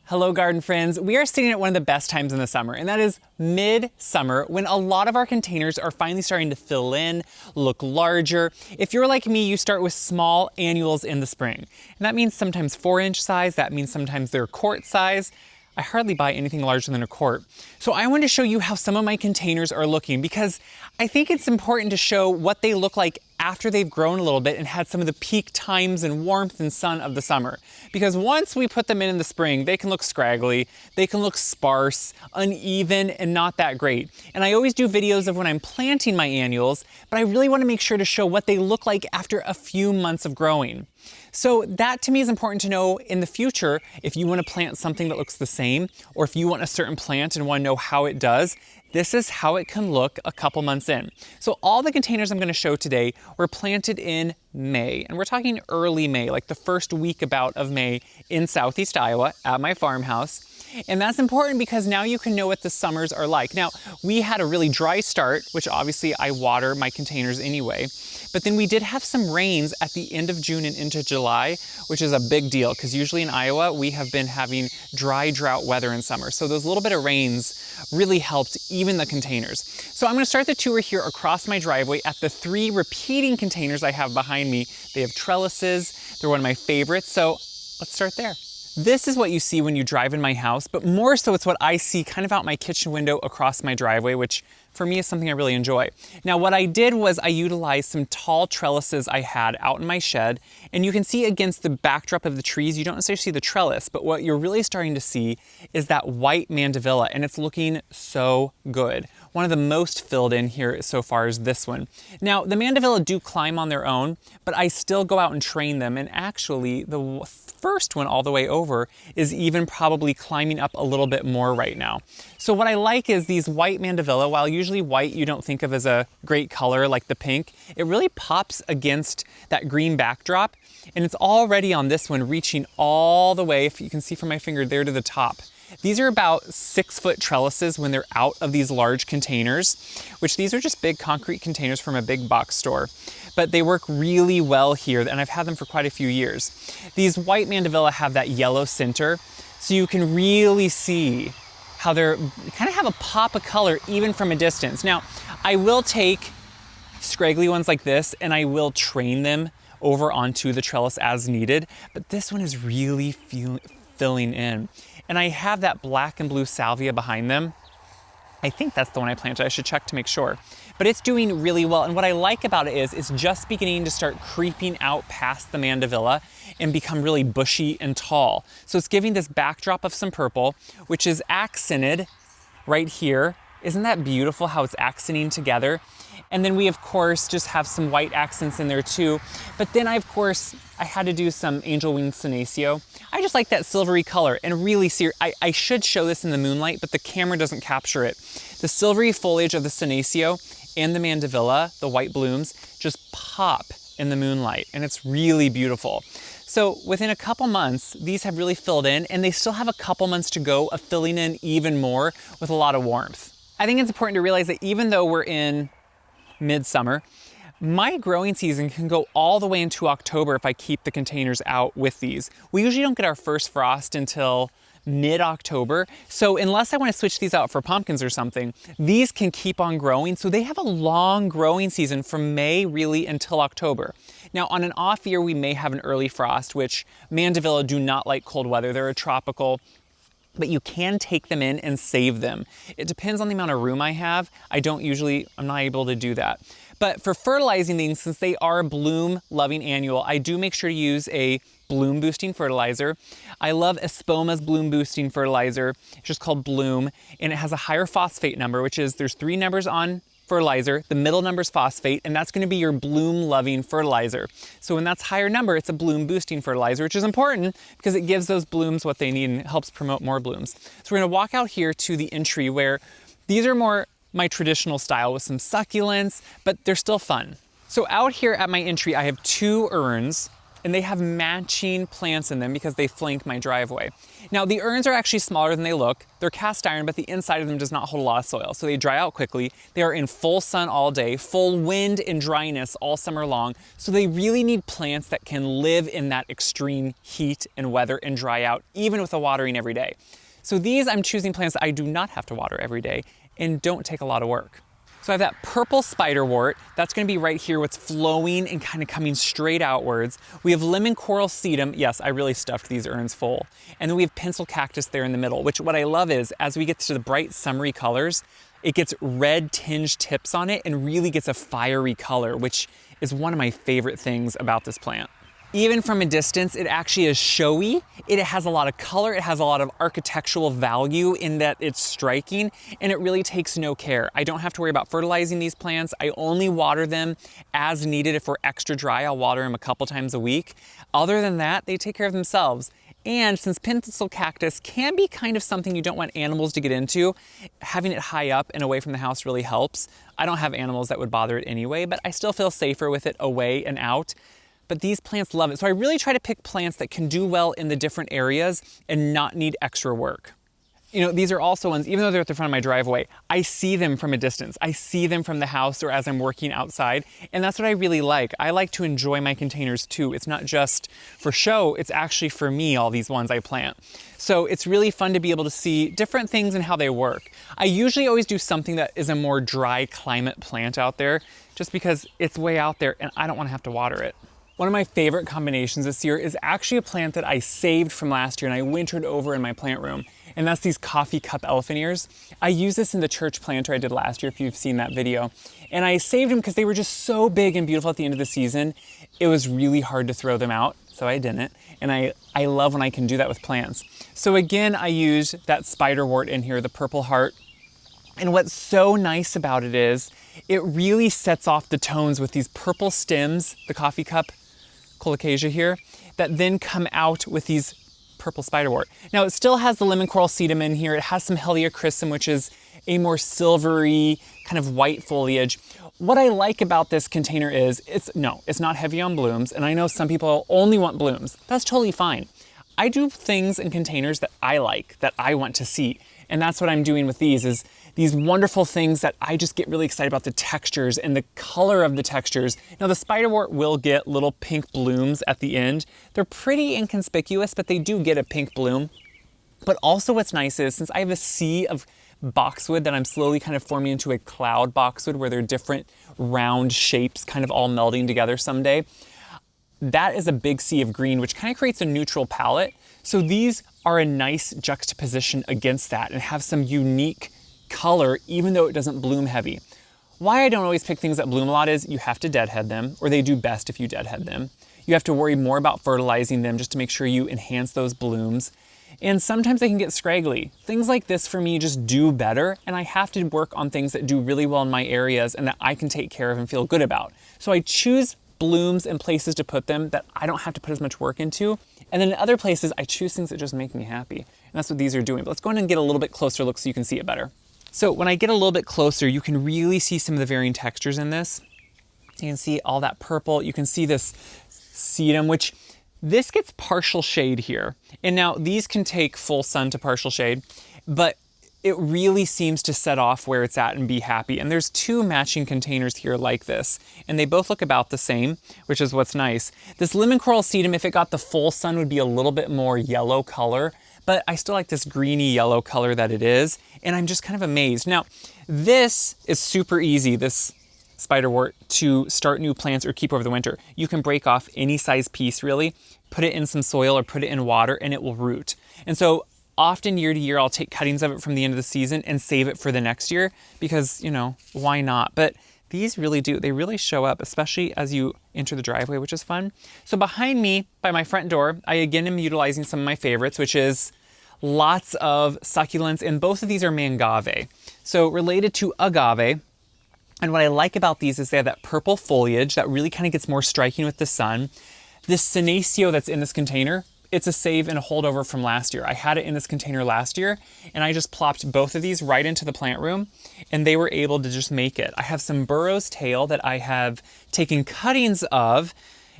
Hello garden friends, we are sitting at one of the best times in the summer, and that is mid-summer, when a lot of our containers are finally starting to fill in, look larger. If you're like me, you start with small annuals in the spring. And that means sometimes 4-inch size, that means sometimes they're quart size. I hardly buy anything larger than a quart. So I want to show you how some of my containers are looking, because I think it's important to show what they look like after they've grown a little bit and had some of the peak times and warmth and sun of the summer. Because once we put them in the spring, they can look scraggly, they can look sparse, uneven, and not that great. And I always do videos of when I'm planting my annuals, but I really want to make sure to show what they look like after a few months of growing. So that to me is important to know in the future if you want to plant something that looks the same, or if you want a certain plant and want to know how it does. This is how it can look a couple months in. So all the containers I'm going to show today were planted in May, and we're talking early May, like the first week about of May in Southeast Iowa at my farmhouse. And that's important because now you can know what the summers are like. Now, we had a really dry start, which obviously I water my containers anyway, but then we did have some rains at the end of June and into July, which is a big deal because usually in Iowa, we have been having dry drought weather in summer. So those little bit of rains really helped even the containers. So I'm gonna start the tour here across my driveway at the 3 repeating containers I have behind me. They have trellises, they're one of my favorites, so let's start there. This is what you see when you drive in my house, but more so it's what I see kind of out my kitchen window across my driveway, which for me is something I really enjoy. Now what I did was I utilized some tall trellises I had out in my shed, and you can see against the backdrop of the trees, you don't necessarily see the trellis, but what you're really starting to see is that white mandevilla, and it's looking so good. One of the most filled in here so far is this one. Now the mandevilla do climb on their own, but I still go out and train them, and actually the first one all the way over is even probably climbing up a little bit more right now. So what I like is these white mandevilla, while usually white you don't think of as a great color like the pink, it really pops against that green backdrop, and it's already on this one reaching all the way, if you can see from my finger there, to the top. These are about 6-foot trellises when they're out of these large containers, which these are just big concrete containers from a big box store. But they work really well here, and I've had them for quite a few years. These white mandevilla have that yellow center, so you can really see how they're kind of have a pop of color even from a distance. Now, I will take scraggly ones like this and I will train them over onto the trellis as needed, but this one is really filling in. And I have that black and blue salvia behind them. I think that's the one I planted. I should check to make sure. But it's doing really well. And what I like about it is it's just beginning to start creeping out past the mandevilla and become really bushy and tall. So it's giving this backdrop of some purple, which is accented right here. Isn't that beautiful how it's accenting together? And then we, of course, just have some white accents in there too. But then I had to do some angel wing senecio. I just like that silvery color, and really see, I should show this in the moonlight, but the camera doesn't capture it. The silvery foliage of the senecio and the mandevilla, the white blooms, just pop in the moonlight, and it's really beautiful. So within a couple months, these have really filled in, and they still have a couple months to go of filling in even more with a lot of warmth. I think it's important to realize that even though we're in midsummer, my growing season can go all the way into October if I keep the containers out with these. We usually don't get our first frost until mid-October, so unless I want to switch these out for pumpkins or something, these can keep on growing, so they have a long growing season from May really until October. Now on an off year, we may have an early frost, which mandevilla do not like cold weather. They're a tropical, but you can take them in and save them. It depends on the amount of room I have. I'm not able to do that. But for fertilizing these, since they are a bloom-loving annual, I do make sure to use a bloom-boosting fertilizer. I love Espoma's bloom-boosting fertilizer. It's just called Bloom, and it has a higher phosphate number, which is, there's 3 numbers on fertilizer, the middle number is phosphate, and that's gonna be your bloom-loving fertilizer. So when that's higher number, it's a bloom-boosting fertilizer, which is important because it gives those blooms what they need and helps promote more blooms. So we're gonna walk out here to the entry where these are more my traditional style with some succulents, but they're still fun. So out here at my entry, I have 2 urns and they have matching plants in them because they flank my driveway. Now, the urns are actually smaller than they look. They're cast iron, but the inside of them does not hold a lot of soil, so they dry out quickly. They are in full sun all day, full wind and dryness all summer long, so they really need plants that can live in that extreme heat and weather and dry out, even with the watering every day. So these, I'm choosing plants that I do not have to water every day and don't take a lot of work. So I have that purple spiderwort. That's gonna be right here, what's flowing and kind of coming straight outwards. We have lemon coral sedum. Yes, I really stuffed these urns full. And then we have pencil cactus there in the middle, which what I love is, as we get to the bright summery colors, it gets red tinged tips on it and really gets a fiery color, which is one of my favorite things about this plant. Even from a distance, it actually is showy. It has a lot of color. It has a lot of architectural value in that it's striking, and it really takes no care. I don't have to worry about fertilizing these plants. I only water them as needed. If we're extra dry, I'll water them a couple times a week. Other than that, they take care of themselves. And since pencil cactus can be kind of something you don't want animals to get into, having it high up and away from the house really helps. I don't have animals that would bother it anyway, but I still feel safer with it away and out. But these plants love it. So I really try to pick plants that can do well in the different areas and not need extra work. You know, these are also ones, even though they're at the front of my driveway, I see them from a distance. I see them from the house or as I'm working outside, and that's what I really like. I like to enjoy my containers too. It's not just for show, it's actually for me, all these ones I plant. So it's really fun to be able to see different things and how they work. I usually always do something that is a more dry climate plant out there, just because it's way out there and I don't want to have to water it. One of my favorite combinations this year is actually a plant that I saved from last year and I wintered over in my plant room. And that's these coffee cup elephant ears. I used this in the church planter I did last year, if you've seen that video. And I saved them because they were just so big and beautiful at the end of the season. It was really hard to throw them out, so I didn't. And I love when I can do that with plants. So again, I used that spiderwort in here, the purple heart. And what's so nice about it is, it really sets off the tones with these purple stems, the coffee cup colocasia here, that then come out with these purple spiderwort. Now it still has the lemon coral sedum in here. It has some heliochrysum, which is a more silvery kind of white foliage. What I like about this container is it's not heavy on blooms. And I know some people only want blooms. That's totally fine. I do things in containers that I like, that I want to see. And that's what I'm doing with these, is these wonderful things that I just get really excited about the textures and the color of the textures. Now the spiderwort will get little pink blooms at the end. They're pretty inconspicuous, but they do get a pink bloom. But also what's nice is, since I have a sea of boxwood that I'm slowly kind of forming into a cloud boxwood where they're different round shapes kind of all melding together someday, that is a big sea of green, which kind of creates a neutral palette. So these are a nice juxtaposition against that and have some unique color, even though it doesn't bloom heavy. Why I don't always pick things that bloom a lot is you have to deadhead them, or they do best if you deadhead them. You have to worry more about fertilizing them just to make sure you enhance those blooms. And sometimes they can get scraggly. Things like this for me just do better, and I have to work on things that do really well in my areas and that I can take care of and feel good about. So I choose blooms and places to put them that I don't have to put as much work into. And then in other places, I choose things that just make me happy. And that's what these are doing. But let's go ahead and get a little bit closer look so you can see it better. So when I get a little bit closer, you can really see some of the varying textures in this. You can see all that purple. You can see this sedum, which this gets partial shade here. And now these can take full sun to partial shade, but it really seems to set off where it's at and be happy. And there's two matching containers here like this, and they both look about the same, which is what's nice. This lemon coral sedum, if it got the full sun, would be a little bit more yellow color, but I still like this greeny yellow color that it is, and I'm just kind of amazed. Now, this is super easy, this spiderwort, to start new plants or keep over the winter. You can break off any size piece really, put it in some soil or put it in water, and it will root. And so often year to year, I'll take cuttings of it from the end of the season and save it for the next year because, you know, why not? But these really do, they really show up, especially as you enter the driveway, which is fun. So behind me, by my front door, I again am utilizing some of my favorites, which is lots of succulents, and both of these are mangave. So related to agave, and what I like about these is they have that purple foliage that really kind of gets more striking with the sun. This senecio that's in this container, it's a save and a holdover from last year. I had it in this container last year, and I just plopped both of these right into the plant room, and they were able to just make it. I have some burro's tail that I have taken cuttings of,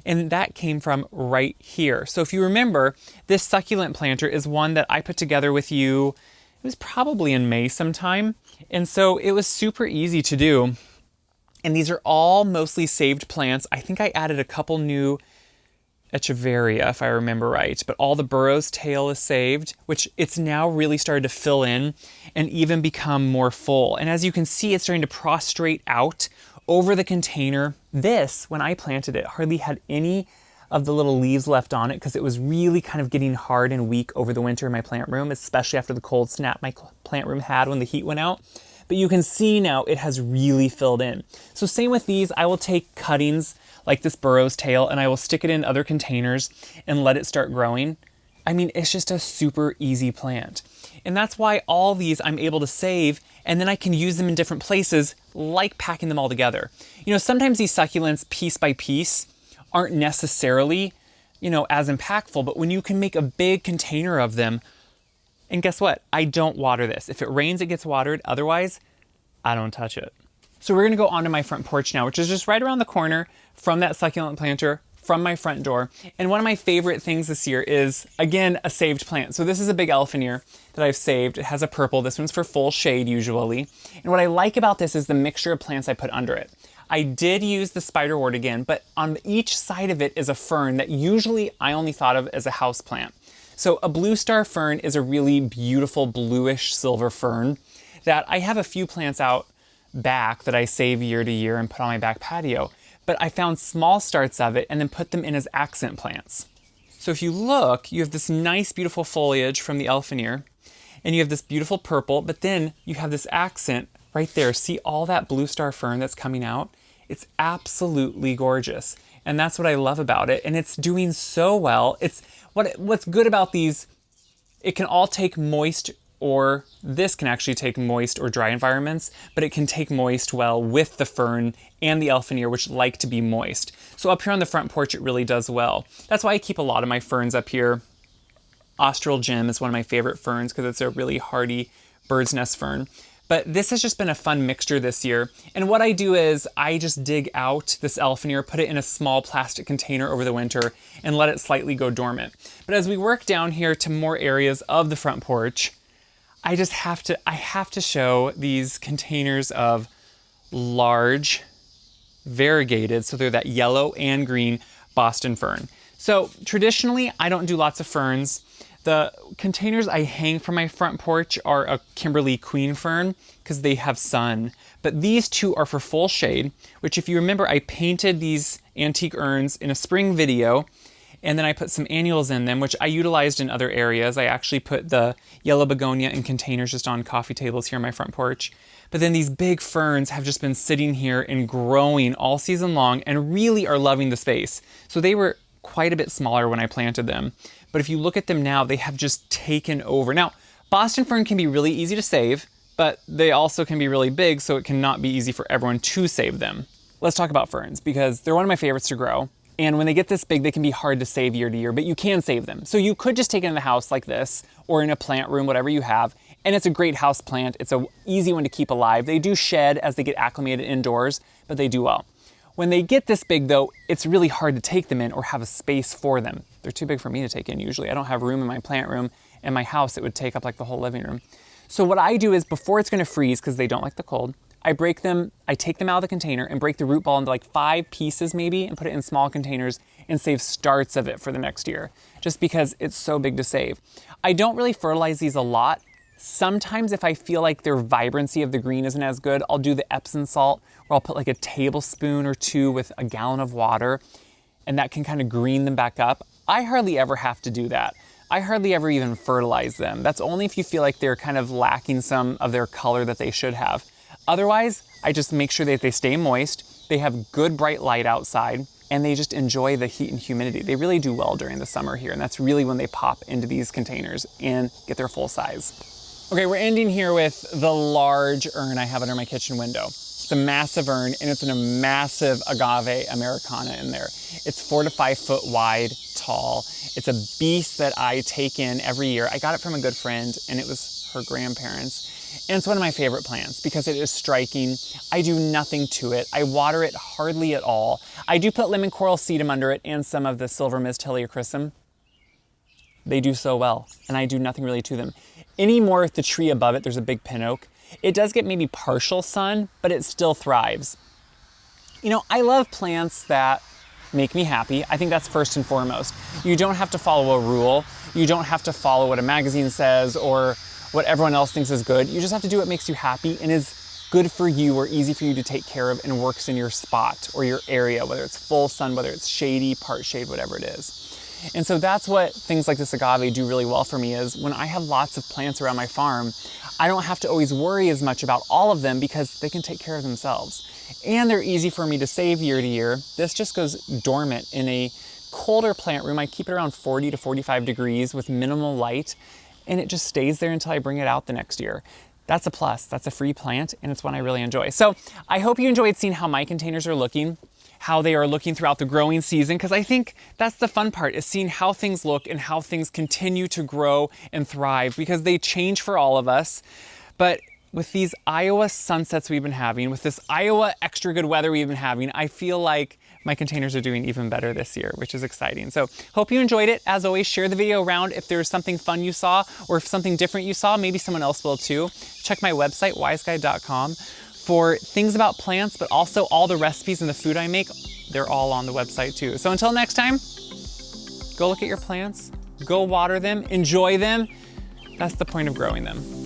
And that came from right here. So if you remember, this succulent planter is one that I put together with you. It was probably in May sometime. And so it was super easy to do. And these are all mostly saved plants. I think I added a couple new echeveria, if I remember right, but all the burrow's tail is saved, which it's now really started to fill in and even become more full. And as you can see, it's starting to prostrate out over the container. This, when I planted it, hardly had any of the little leaves left on it because it was really kind of getting hard and weak over the winter in my plant room, especially after the cold snap my plant room had when the heat went out. But you can see now it has really filled in. So same with these, I will take cuttings like this burrow's tail and I will stick it in other containers and let it start growing. I mean, it's just a super easy plant. And that's why all these I'm able to save, and then I can use them in different places, like packing them all together. You know, sometimes these succulents piece by piece aren't necessarily, you know, as impactful, but when you can make a big container of them, and guess what? I don't water this. If it rains, it gets watered. Otherwise, I don't touch it. So we're gonna go onto my front porch now, which is just right around the corner from that succulent planter, from my front door. And one of my favorite things this year is, again, a saved plant. So this is a big elfinier that I've saved. It has a purple. This one's for full shade usually. And what I like about this is the mixture of plants I put under it. I did use the spiderwort again, but on each side of it is a fern that usually I only thought of as a house plant. So a blue star fern is a really beautiful bluish silver fern that I have a few plants out back that I save year to year and put on my back patio. But I found small starts of it and then put them in as accent plants. So if you look, you have this nice, beautiful foliage from the elfinier, and you have this beautiful purple, but then you have this accent right there. See all that blue star fern that's coming out? It's absolutely gorgeous. And that's what I love about it. And it's doing so well. It's what's good about these, it can all take moist, or this can actually take moist or dry environments, but it can take moist well with the fern and the elfinier, which like to be moist. So up here on the front porch, it really does well. That's why I keep a lot of my ferns up here. Austral gem is one of my favorite ferns because it's a really hardy bird's nest fern. But this has just been a fun mixture this year. And what I do is I just dig out this elfinier, put it in a small plastic container over the winter, and let it slightly go dormant. But as we work down here to more areas of the front porch, I have to show these containers of large, variegated, so they're that yellow and green Boston fern. So traditionally, I don't do lots of ferns. The containers I hang from my front porch are a Kimberly queen fern because they have sun. But these two are for full shade, which if you remember, I painted these antique urns in a spring video, and then I put some annuals in them, which I utilized in other areas. I actually put the yellow begonia in containers just on coffee tables here on my front porch. But then these big ferns have just been sitting here and growing all season long and really are loving the space. So they were quite a bit smaller when I planted them. But if you look at them now, they have just taken over. Now, Boston fern can be really easy to save, but they also can be really big, so it cannot be easy for everyone to save them. Let's talk about ferns because they're one of my favorites to grow. And when they get this big, they can be hard to save year to year, but you can save them. So you could just take it in the house like this, or in a plant room, whatever you have. And it's a great house plant. It's an easy one to keep alive. They do shed as they get acclimated indoors, but they do well. When they get this big though, it's really hard to take them in or have a space for them. They're too big for me to take in usually. I don't have room in my plant room. In my house, it would take up like the whole living room. So what I do is before it's gonna freeze, because they don't like the cold, I take them out of the container and break the root ball into like 5 pieces maybe and put it in small containers and save starts of it for the next year, just because it's so big to save. I don't really fertilize these a lot. Sometimes if I feel like their vibrancy of the green isn't as good, I'll do the Epsom salt, where I'll put like a tablespoon or 2 with a gallon of water, and that can kind of green them back up. I hardly ever have to do that. I hardly ever even fertilize them. That's only if you feel like they're kind of lacking some of their color that they should have. Otherwise, I just make sure that they stay moist, they have good bright light outside, and they just enjoy the heat and humidity. They really do well during the summer here, and that's really when they pop into these containers and get their full size. Okay, we're ending here with the large urn I have under my kitchen window. It's a massive urn, and it's in a massive agave Americana in there. It's 4 to 5 foot wide, tall. It's a beast that I take in every year. I got it from a good friend, and it was her grandparents. And it's one of my favorite plants because it is striking. I do nothing to it. I water it hardly at all. I do put lemon coral sedum under it and some of the silver mist heliochrysum. They do so well, and I do nothing really to them. Anymore with the tree above it, there's a big pin oak. It does get maybe partial sun, but it still thrives. You know, I love plants that make me happy. I think that's first and foremost. You don't have to follow a rule. You don't have to follow what a magazine says or what everyone else thinks is good. You just have to do what makes you happy and is good for you or easy for you to take care of and works in your spot or your area, whether it's full sun, whether it's shady, part shade, whatever it is. And so that's what things like this agave do really well for me is when I have lots of plants around my farm, I don't have to always worry as much about all of them because they can take care of themselves. And they're easy for me to save year to year. This just goes dormant in a colder plant room. I keep it around 40 to 45 degrees with minimal light, and it just stays there until I bring it out the next year. That's a plus. That's a free plant, and it's one I really enjoy. So I hope you enjoyed seeing how my containers are looking, how they are looking throughout the growing season, because I think that's the fun part, is seeing how things look and how things continue to grow and thrive, because they change for all of us. But with these Iowa sunsets we've been having, with this Iowa extra good weather we've been having, I feel like my containers are doing even better this year, which is exciting. So hope you enjoyed it. As always, share the video around if there's something fun you saw or if something different you saw, maybe someone else will too. Check my website, wyseguide.com. for things about plants, but also all the recipes and the food I make, they're all on the website too. So until next time, go look at your plants, go water them, enjoy them. That's the point of growing them.